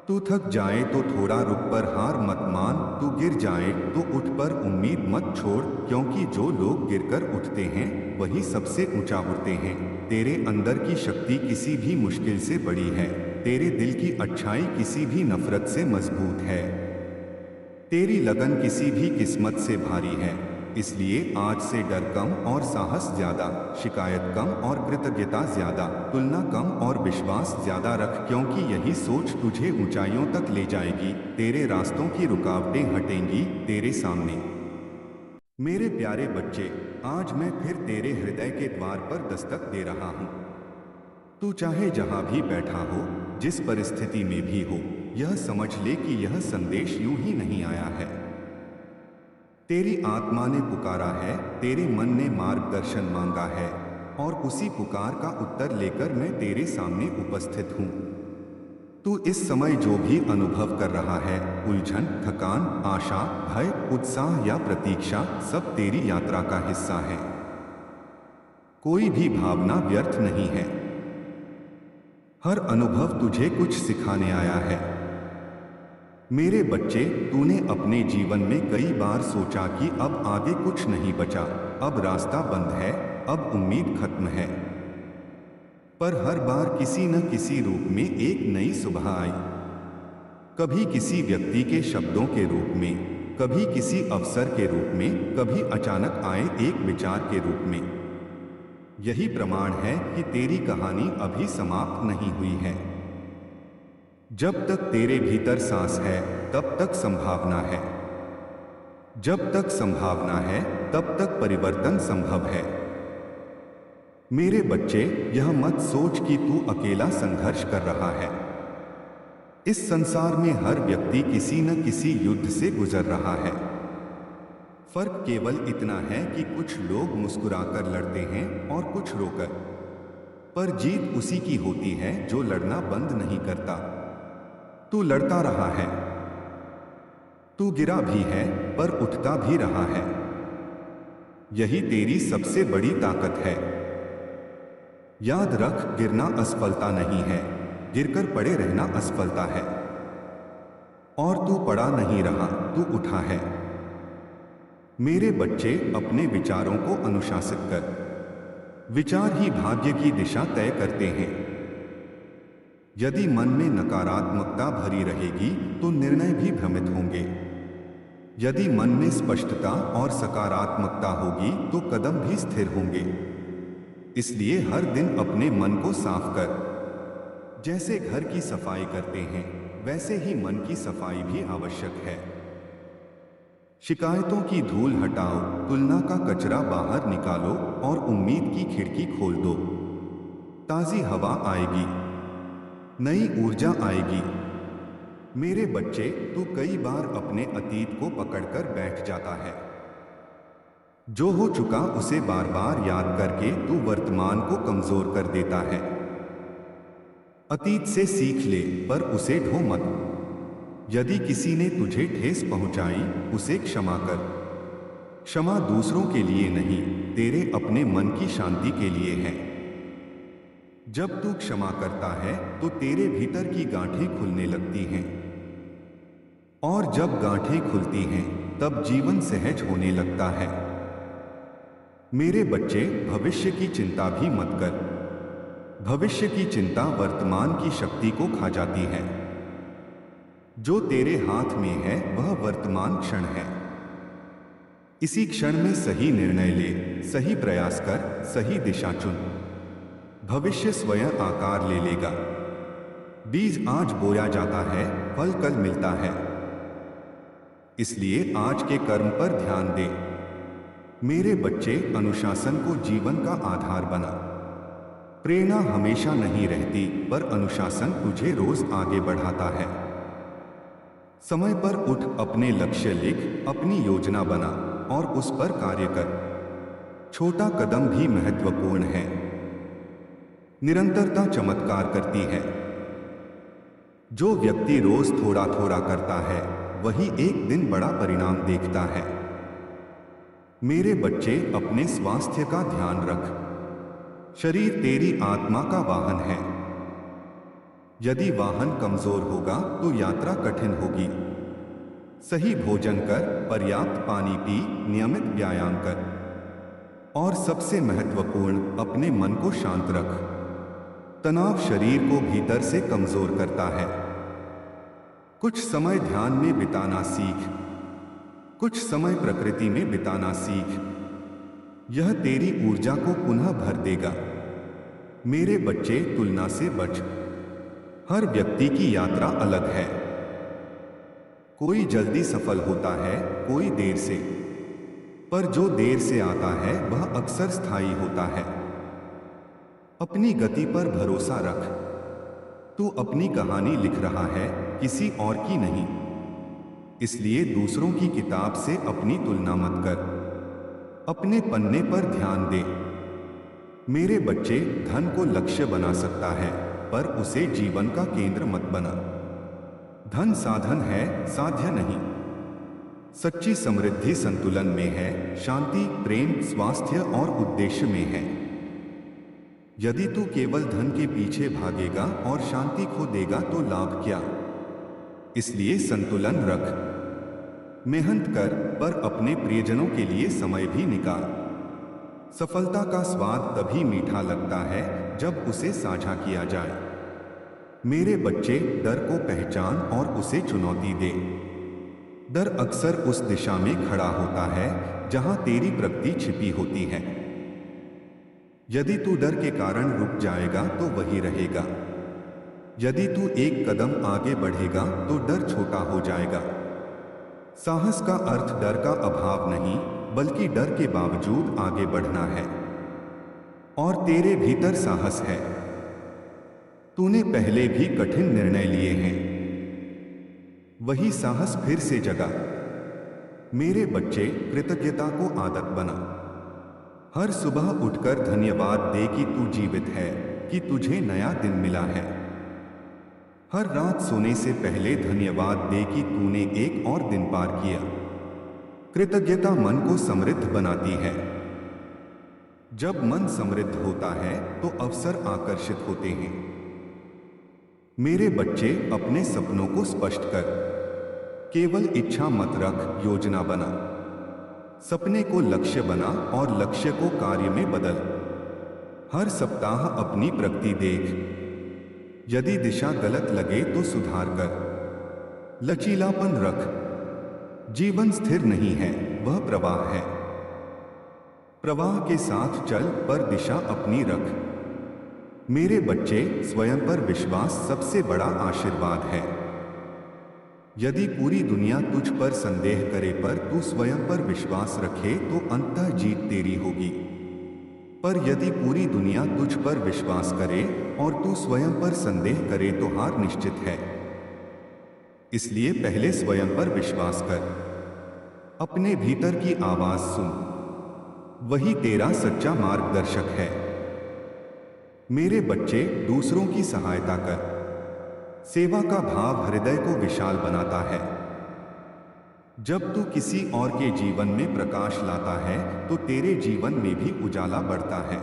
तू थक जाए तो थोड़ा रुक पर हार मत मान, तू गिर जाए तो उठ पर उम्मीद मत छोड़, क्योंकि जो लोग गिरकर उठते हैं वही सबसे ऊंचा उठते हैं। तेरे अंदर की शक्ति किसी भी मुश्किल से बड़ी है, तेरे दिल की अच्छाई किसी भी नफरत से मजबूत है, तेरी लगन किसी भी किस्मत से भारी है। इसलिए आज से डर कम और साहस ज्यादा, शिकायत कम और कृतज्ञता ज्यादा, तुलना कम और विश्वास ज्यादा रख, क्योंकि यही सोच तुझे ऊंचाइयों तक ले जाएगी। तेरे रास्तों की रुकावटें हटेंगी तेरे सामने। मेरे प्यारे बच्चे, आज मैं फिर तेरे हृदय के द्वार पर दस्तक दे रहा हूँ। तू चाहे जहाँ भी बैठा हो, जिस परिस्थिति में भी हो, यह समझ ले कि यह संदेश यूं ही नहीं आया है। तेरी आत्मा ने पुकारा है, तेरे मन ने मार्गदर्शन मांगा है और उसी पुकार का उत्तर लेकर मैं तेरे सामने उपस्थित हूँ। तू इस समय जो भी अनुभव कर रहा है, उलझन, थकान, आशा, भय, उत्साह या प्रतीक्षा, सब तेरी यात्रा का हिस्सा है। कोई भी भावना व्यर्थ नहीं है। हर अनुभव तुझे कुछ सिखाने आया है। मेरे बच्चे, तूने अपने जीवन में कई बार सोचा कि अब आगे कुछ नहीं बचा, अब रास्ता बंद है, अब उम्मीद खत्म है। पर हर बार किसी न किसी रूप में एक नई सुबह आई। कभी किसी व्यक्ति के शब्दों के रूप में, कभी किसी अवसर के रूप में, कभी अचानक आए एक विचार के रूप में। यही प्रमाण है कि तेरी कहानी अभी समाप्त नहीं हुई है। जब तक तेरे भीतर सांस है तब तक संभावना है। जब तक संभावना है तब तक परिवर्तन संभव है। मेरे बच्चे, यह मत सोच कि तू अकेला संघर्ष कर रहा है। इस संसार में हर व्यक्ति किसी न किसी युद्ध से गुजर रहा है। फर्क केवल इतना है कि कुछ लोग मुस्कुराकर लड़ते हैं और कुछ रोकर। पर जीत उसी की होती है जो लड़ना बंद नहीं करता। तू लड़ता रहा है, तू गिरा भी है पर उठता भी रहा है। यही तेरी सबसे बड़ी ताकत है। याद रख, गिरना असफलता नहीं है, गिरकर पड़े रहना असफलता है। और तू पड़ा नहीं रहा, तू उठा है। मेरे बच्चे, अपने विचारों को अनुशासित कर। विचार ही भाग्य की दिशा तय करते हैं। यदि मन में नकारात्मकता भरी रहेगी तो निर्णय भी भ्रमित होंगे। यदि मन में स्पष्टता और सकारात्मकता होगी तो कदम भी स्थिर होंगे। इसलिए हर दिन अपने मन को साफ कर। जैसे घर की सफाई करते हैं, वैसे ही मन की सफाई भी आवश्यक है। शिकायतों की धूल हटाओ, तुलना का कचरा बाहर निकालो और उम्मीद की खिड़की खोल दो। ताज़ी हवा आएगी, नई ऊर्जा आएगी। मेरे बच्चे, तू कई बार अपने अतीत को पकड़कर बैठ जाता है। जो हो चुका उसे बार बार याद करके तू वर्तमान को कमजोर कर देता है। अतीत से सीख ले, पर उसे ढो मत। यदि किसी ने तुझे ठेस पहुंचाई, उसे क्षमा कर। क्षमा दूसरों के लिए नहीं, तेरे अपने मन की शांति के लिए है। जब तू क्षमा करता है तो तेरे भीतर की गांठें खुलने लगती हैं, और जब गांठें खुलती हैं तब जीवन सहज होने लगता है। मेरे बच्चे, भविष्य की चिंता भी मत कर। भविष्य की चिंता वर्तमान की शक्ति को खा जाती है। जो तेरे हाथ में है वह वर्तमान क्षण है। इसी क्षण में सही निर्णय ले, सही प्रयास कर, सही दिशा चुन। भविष्य स्वयं आकार ले लेगा। बीज आज बोया जाता है, फल कल मिलता है। इसलिए आज के कर्म पर ध्यान दे। मेरे बच्चे, अनुशासन को जीवन का आधार बना। प्रेरणा हमेशा नहीं रहती, पर अनुशासन तुझे रोज आगे बढ़ाता है। समय पर उठ, अपने लक्ष्य लिख, अपनी योजना बना और उस पर कार्य कर। छोटा कदम भी महत्वपूर्ण है। निरंतरता चमत्कार करती है। जो व्यक्ति रोज थोड़ा थोड़ा करता है, वही एक दिन बड़ा परिणाम देखता है। मेरे बच्चे, अपने स्वास्थ्य का ध्यान रख। शरीर तेरी आत्मा का वाहन है। यदि वाहन कमजोर होगा तो यात्रा कठिन होगी। सही भोजन कर, पर्याप्त पानी पी, नियमित व्यायाम कर और सबसे महत्वपूर्ण, अपने मन को शांत रख। तनाव शरीर को भीतर से कमजोर करता है। कुछ समय ध्यान में बिताना सीख। कुछ समय प्रकृति में बिताना सीख। यह तेरी ऊर्जा को पुनः भर देगा। मेरे बच्चे, तुलना से बच। हर व्यक्ति की यात्रा अलग है। कोई जल्दी सफल होता है, कोई देर से, पर जो देर से आता है वह अक्सर स्थायी होता है। अपनी गति पर भरोसा रख। तू अपनी कहानी लिख रहा है, किसी और की नहीं। इसलिए दूसरों की किताब से अपनी तुलना मत कर। अपने पन्ने पर ध्यान दे। मेरे बच्चे, धन को लक्ष्य बना सकता है, पर उसे जीवन का केंद्र मत बना। धन साधन है, साध्य नहीं। सच्ची समृद्धि संतुलन में है। शांति, प्रेम, स्वास्थ्य और उद्देश्य में है। यदि तू केवल धन के पीछे भागेगा और शांति खो देगा तो लाभ क्या? इसलिए संतुलन रख। मेहनत कर, पर अपने प्रियजनों के लिए समय भी निकाल। सफलता का स्वाद तभी मीठा लगता है जब उसे साझा किया जाए। मेरे बच्चे, डर को पहचान और उसे चुनौती दे। डर अक्सर उस दिशा में खड़ा होता है जहां तेरी प्रगति छिपी होती है। यदि तू डर के कारण रुक जाएगा तो वही रहेगा। यदि तू एक कदम आगे बढ़ेगा तो डर छोटा हो जाएगा। साहस का अर्थ डर का अभाव नहीं, बल्कि डर के बावजूद आगे बढ़ना है। और तेरे भीतर साहस है। तूने पहले भी कठिन निर्णय लिए हैं। वही साहस फिर से जगा। मेरे बच्चे, कृतज्ञता को आदत बना। हर सुबह उठकर धन्यवाद दे कि तू जीवित है, कि तुझे नया दिन मिला है। हर रात सोने से पहले धन्यवाद दे कि तूने एक और दिन पार किया। कृतज्ञता मन को समृद्ध बनाती है। जब मन समृद्ध होता है तो अवसर आकर्षित होते हैं। मेरे बच्चे, अपने सपनों को स्पष्ट कर। केवल इच्छा मत रख, योजना बना। सपने को लक्ष्य बना और लक्ष्य को कार्य में बदल। हर सप्ताह अपनी प्रगति देख। यदि दिशा गलत लगे तो सुधार कर। लचीलापन रख। जीवन स्थिर नहीं है, वह प्रवाह है। प्रवाह के साथ चल पर दिशा अपनी रख। मेरे बच्चे, स्वयं पर विश्वास सबसे बड़ा आशीर्वाद है। यदि पूरी दुनिया तुझ पर संदेह करे पर तू स्वयं पर विश्वास रखे तो अंततः जीत तेरी होगी। पर यदि पूरी दुनिया तुझ पर विश्वास करे और तू स्वयं पर संदेह करे तो हार निश्चित है। इसलिए पहले स्वयं पर विश्वास कर। अपने भीतर की आवाज सुन, वही तेरा सच्चा मार्गदर्शक है। मेरे बच्चे, दूसरों की सहायता कर। सेवा का भाव हृदय को विशाल बनाता है। जब तू किसी और के जीवन में प्रकाश लाता है तो तेरे जीवन में भी उजाला बढ़ता है।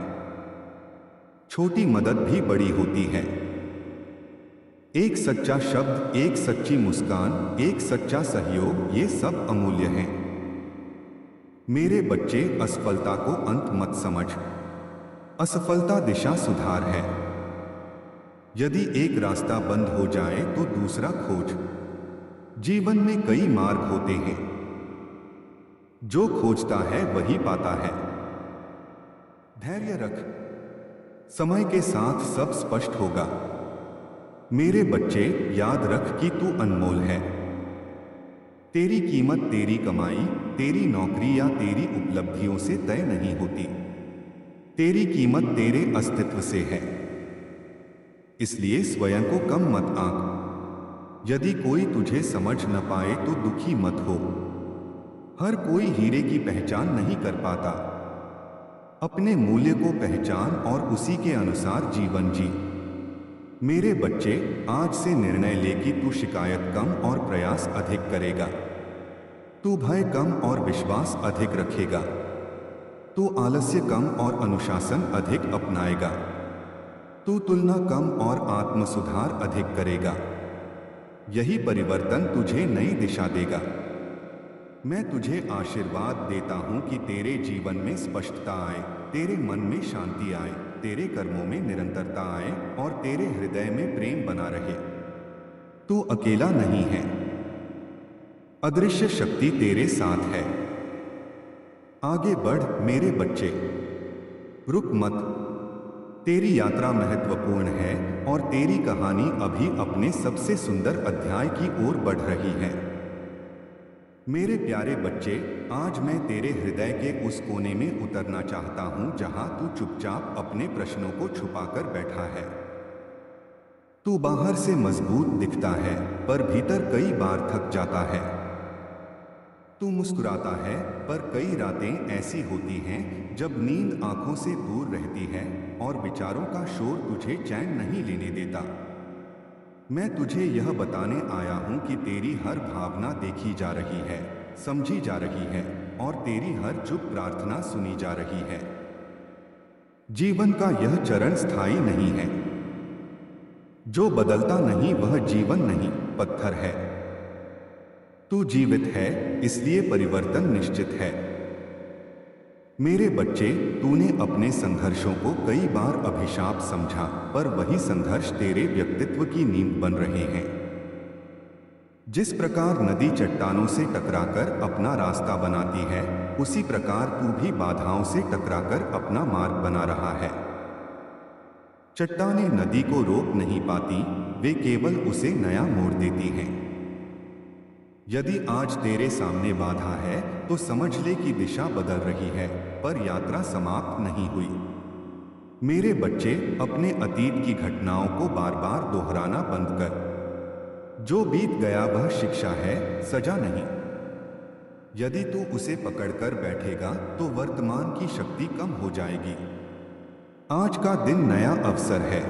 छोटी मदद भी बड़ी होती है। एक सच्चा शब्द, एक सच्ची मुस्कान, एक सच्चा सहयोग, ये सब अमूल्य हैं। मेरे बच्चे, असफलता को अंत मत समझ। असफलता दिशा सुधार है। यदि एक रास्ता बंद हो जाए तो दूसरा खोज। जीवन में कई मार्ग होते हैं, जो खोजता है वही पाता है। धैर्य रख, समय के साथ सब स्पष्ट होगा। मेरे बच्चे, याद रख कि तू अनमोल है। तेरी कीमत तेरी कमाई, तेरी नौकरी या तेरी उपलब्धियों से तय नहीं होती। तेरी कीमत तेरे अस्तित्व से है। इसलिए स्वयं को कम मत आंक। यदि कोई तुझे समझ न पाए तो दुखी मत हो। हर कोई हीरे की पहचान नहीं कर पाता। अपने मूल्य को पहचान और उसी के अनुसार जीवन जी। मेरे बच्चे, आज से निर्णय ले कि तू शिकायत कम और प्रयास अधिक करेगा। तू भय कम और विश्वास अधिक रखेगा। तू आलस्य कम और अनुशासन अधिक अपनाएगा। तू तुलना कम और आत्म सुधार अधिक करेगा। यही परिवर्तन तुझे नई दिशा देगा। मैं तुझे आशीर्वाद देता हूं कि तेरे जीवन में स्पष्टता आए, तेरे मन में शांति आए, तेरे कर्मों में निरंतरता आए और तेरे हृदय में प्रेम बना रहे। तू अकेला नहीं है। अदृश्य शक्ति तेरे साथ है। आगे बढ़ मेरे बच्चे, रुक मत। तेरी यात्रा महत्वपूर्ण है और तेरी कहानी अभी अपने सबसे सुंदर अध्याय की ओर बढ़ रही है। मेरे प्यारे बच्चे, आज मैं तेरे हृदय के उस कोने में उतरना चाहता हूं जहां तू चुपचाप अपने प्रश्नों को छुपाकर बैठा है। तू बाहर से मजबूत दिखता है पर भीतर कई बार थक जाता है। तू मुस्कुराता है पर कई रातें ऐसी होती हैं जब नींद आंखों से दूर रहती है और विचारों का शोर तुझे चैन नहीं लेने देता। मैं तुझे यह बताने आया हूं कि तेरी हर भावना देखी जा रही है, समझी जा रही है और तेरी हर चुप प्रार्थना सुनी जा रही है। जीवन का यह चरण स्थायी नहीं है। जो बदलता नहीं वह जीवन नहीं, पत्थर है। तू जीवित है, इसलिए परिवर्तन निश्चित है। मेरे बच्चे, तूने अपने संघर्षों को कई बार अभिशाप समझा, पर वही संघर्ष तेरे व्यक्तित्व की नींव बन रहे हैं। जिस प्रकार नदी चट्टानों से टकराकर अपना रास्ता बनाती है, उसी प्रकार तू भी बाधाओं से टकराकर अपना मार्ग बना रहा है। चट्टानें नदी को रोक नहीं पाती, वे केवल उसे नया मोड़ देती हैं। यदि आज तेरे सामने बाधा है तो समझ ले कि दिशा बदल रही है, पर यात्रा समाप्त नहीं हुई। मेरे बच्चे, अपने अतीत की घटनाओं को बार बार दोहराना बंद कर। जो बीत गया वह शिक्षा है, सजा नहीं। यदि तू उसे पकड़कर बैठेगा तो वर्तमान की शक्ति कम हो जाएगी। आज का दिन नया अवसर है।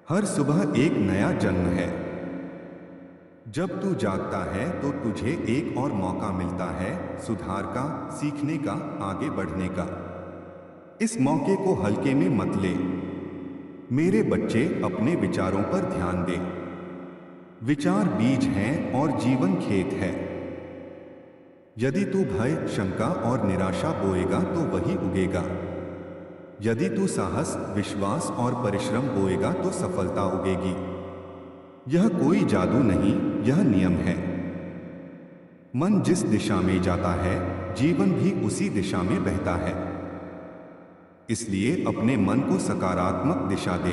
हर सुबह एक नया जन्म है। जब तू जागता है तो तुझे एक और मौका मिलता है, सुधार का, सीखने का, आगे बढ़ने का। इस मौके को हल्के में मत ले। मेरे बच्चे, अपने विचारों पर ध्यान दे। विचार बीज हैं और जीवन खेत है। यदि तू भय, शंका और निराशा बोएगा तो वही उगेगा। यदि तू साहस, विश्वास और परिश्रम बोएगा तो सफलता उगेगी। यह कोई जादू नहीं, यह नियम है। मन जिस दिशा में जाता है, जीवन भी उसी दिशा में बहता है। इसलिए अपने मन को सकारात्मक दिशा दे।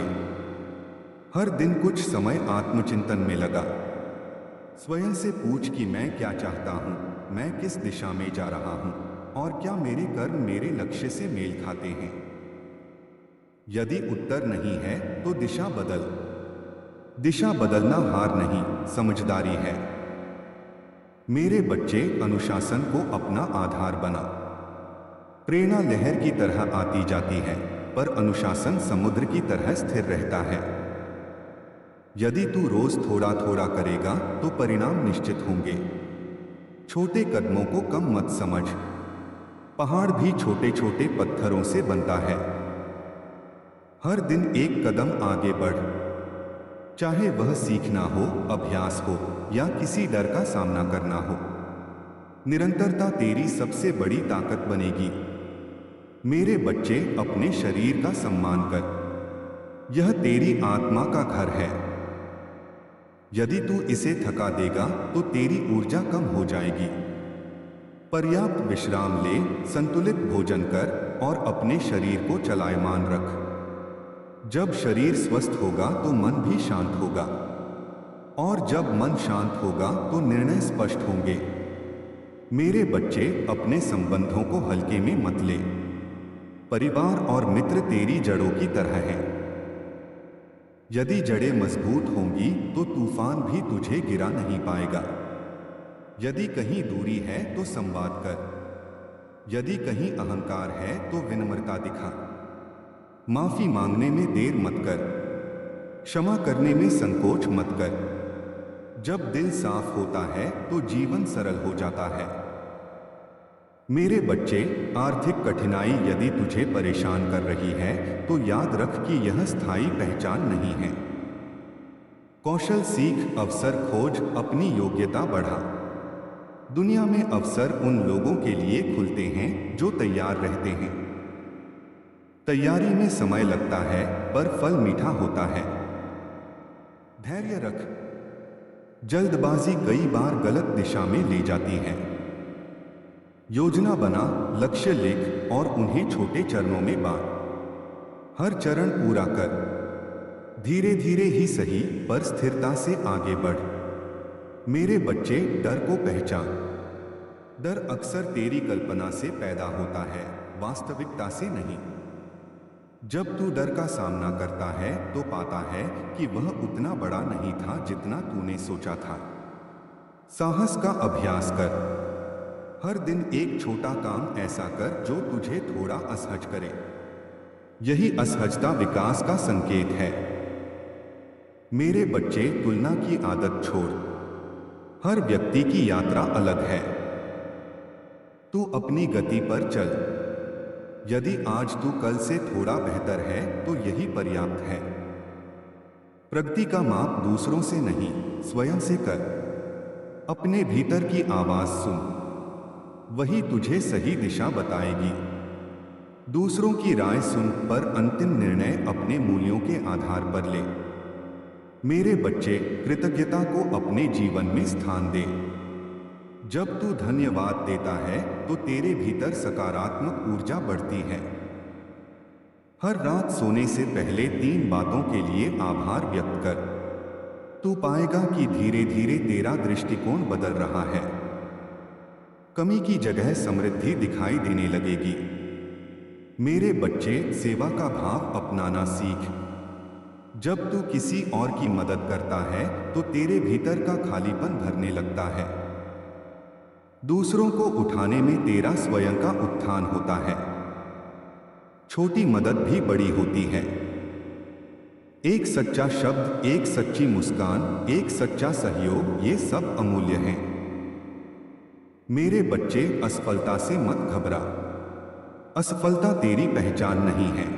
हर दिन कुछ समय आत्मचिंतन में लगा। स्वयं से पूछ कि मैं क्या चाहता हूँ, मैं किस दिशा में जा रहा हूँ और क्या मेरे कर्म मेरे लक्ष्य से मेल खाते हैं। यदि उत्तर नहीं है तो दिशा बदल। दिशा बदलना हार नहीं, समझदारी है। मेरे बच्चे, अनुशासन को अपना आधार बना। प्रेरणा लहर की तरह आती जाती है, पर अनुशासन समुद्र की तरह स्थिर रहता है। यदि तू रोज थोड़ा थोड़ा करेगा तो परिणाम निश्चित होंगे। छोटे कदमों को कम मत समझ। पहाड़ भी छोटे छोटे पत्थरों से बनता है। हर दिन एक कदम आगे बढ़, चाहे वह सीखना हो, अभ्यास हो या किसी डर का सामना करना हो। निरंतरता तेरी सबसे बड़ी ताकत बनेगी। मेरे बच्चे, अपने शरीर का सम्मान कर। यह तेरी आत्मा का घर है। यदि तू इसे थका देगा तो तेरी ऊर्जा कम हो जाएगी। पर्याप्त विश्राम ले, संतुलित भोजन कर और अपने शरीर को चलायमान रख। जब शरीर स्वस्थ होगा तो मन भी शांत होगा, और जब मन शांत होगा तो निर्णय स्पष्ट होंगे। मेरे बच्चे, अपने संबंधों को हल्के में मत ले। परिवार और मित्र तेरी जड़ों की तरह हैं। यदि जड़ें मजबूत होंगी तो तूफान भी तुझे गिरा नहीं पाएगा। यदि कहीं दूरी है तो संवाद कर। यदि कहीं अहंकार है तो विनम्रता दिखा। माफी मांगने में देर मत कर। क्षमा करने में संकोच मत कर। जब दिल साफ होता है तो जीवन सरल हो जाता है। मेरे बच्चे, आर्थिक कठिनाई यदि तुझे परेशान कर रही है तो याद रख कि यह स्थायी पहचान नहीं है। कौशल सीख, अवसर खोज, अपनी योग्यता बढ़ा। दुनिया में अवसर उन लोगों के लिए खुलते हैं जो तैयार रहते हैं। तैयारी में समय लगता है पर फल मीठा होता है। धैर्य रख। जल्दबाजी कई बार गलत दिशा में ले जाती है। योजना बना, लक्ष्य लिख और उन्हें छोटे चरणों में बांट। हर चरण पूरा कर। धीरे धीरे ही सही, पर स्थिरता से आगे बढ़। मेरे बच्चे, डर को पहचान। डर अक्सर तेरी कल्पना से पैदा होता है, वास्तविकता से नहीं। जब तू डर का सामना करता है तो पाता है कि वह उतना बड़ा नहीं था जितना तूने सोचा था। साहस का अभ्यास कर। हर दिन एक छोटा काम ऐसा कर जो तुझे थोड़ा असहज करे। यही असहजता विकास का संकेत है। मेरे बच्चे, तुलना की आदत छोड़। हर व्यक्ति की यात्रा अलग है। तू अपनी गति पर चल। यदि आज तू कल से थोड़ा बेहतर है तो यही पर्याप्त है। प्रगति का माप दूसरों से नहीं, स्वयं से कर। अपने भीतर की आवाज सुन, वही तुझे सही दिशा बताएगी। दूसरों की राय सुन, पर अंतिम निर्णय अपने मूल्यों के आधार पर ले। मेरे बच्चे, कृतज्ञता को अपने जीवन में स्थान दे। जब तू धन्यवाद देता है तो तेरे भीतर सकारात्मक ऊर्जा बढ़ती है। हर रात सोने से पहले 3 बातों के लिए आभार व्यक्त कर। तू पाएगा कि धीरे धीरे तेरा दृष्टिकोण बदल रहा है। कमी की जगह समृद्धि दिखाई देने लगेगी। मेरे बच्चे, सेवा का भाव अपनाना सीख। जब तू किसी और की मदद करता है तो तेरे भीतर का खालीपन भरने लगता है। दूसरों को उठाने में तेरा स्वयं का उत्थान होता है। छोटी मदद भी बड़ी होती है। एक सच्चा शब्द, एक सच्ची मुस्कान, एक सच्चा सहयोग, ये सब अमूल्य हैं। मेरे बच्चे, असफलता से मत घबरा। असफलता तेरी पहचान नहीं है।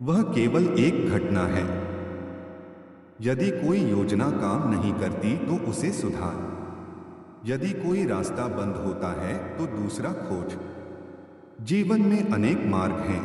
वह केवल एक घटना है। यदि कोई योजना काम नहीं करती तो उसे सुधार। यदि कोई रास्ता बंद होता है तो दूसरा खोज। जीवन में अनेक मार्ग हैं,